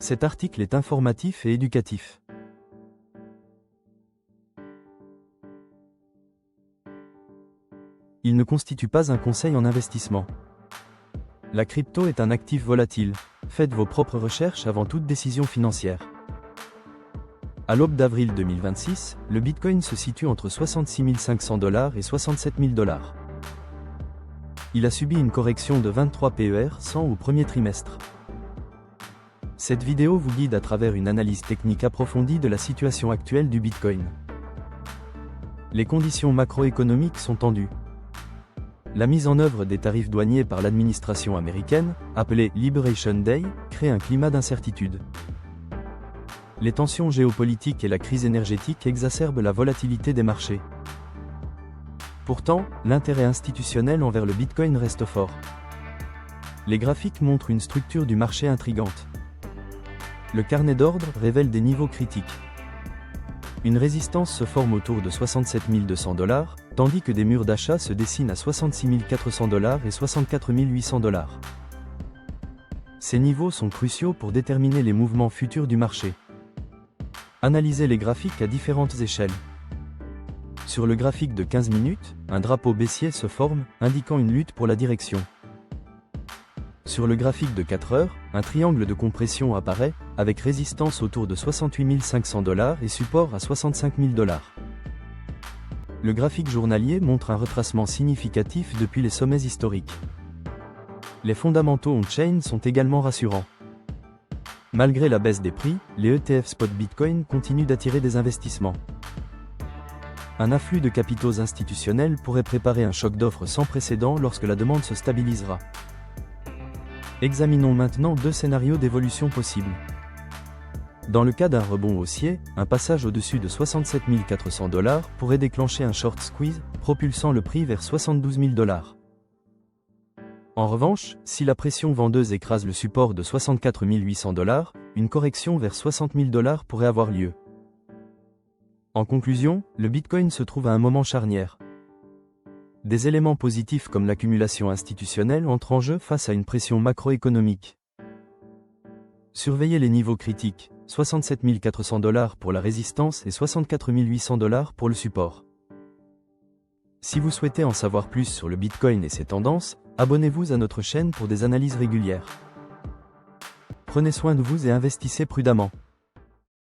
Cet article est informatif et éducatif. Il ne constitue pas un conseil en investissement. La crypto est un actif volatile. Faites vos propres recherches avant toute décision financière. À l'aube d'avril 2026, le Bitcoin se situe entre 66 500 $ et 67 000 $. Il a subi une correction de 23 PER 100 au premier trimestre. Cette vidéo vous guide à travers une analyse technique approfondie de la situation actuelle du Bitcoin. Les conditions macroéconomiques sont tendues. La mise en œuvre des tarifs douaniers par l'administration américaine, appelée Liberation Day, crée un climat d'incertitude. Les tensions géopolitiques et la crise énergétique exacerbent la volatilité des marchés. Pourtant, l'intérêt institutionnel envers le Bitcoin reste fort. Les graphiques montrent une structure du marché intrigante. Le carnet d'ordre révèle des niveaux critiques. Une résistance se forme autour de 67 200 $, tandis que des murs d'achat se dessinent à 66 400 $ et 64 800 $. Ces niveaux sont cruciaux pour déterminer les mouvements futurs du marché. Analysez les graphiques à différentes échelles. Sur le graphique de 15 minutes, un drapeau baissier se forme, indiquant une lutte pour la direction. Sur le graphique de 4 heures, un triangle de compression apparaît, avec résistance autour de 68 500 $ et support à 65 000 $. Le graphique journalier montre un retracement significatif depuis les sommets historiques. Les fondamentaux on-chain sont également rassurants. Malgré la baisse des prix, les ETF spot Bitcoin continuent d'attirer des investissements. Un afflux de capitaux institutionnels pourrait préparer un choc d'offres sans précédent lorsque la demande se stabilisera. Examinons maintenant deux scénarios d'évolution possibles. Dans le cas d'un rebond haussier, un passage au-dessus de 67 400 $ pourrait déclencher un short squeeze, propulsant le prix vers 72 000 $. En revanche, si la pression vendeuse écrase le support de 64 800 $, une correction vers 60 000 $ pourrait avoir lieu. En conclusion, le Bitcoin se trouve à un moment charnière. Des éléments positifs comme l'accumulation institutionnelle entrent en jeu face à une pression macroéconomique. Surveillez les niveaux critiques, 67 400 $ pour la résistance et 64 800 $ pour le support. Si vous souhaitez en savoir plus sur le Bitcoin et ses tendances, abonnez-vous à notre chaîne pour des analyses régulières. Prenez soin de vous et investissez prudemment.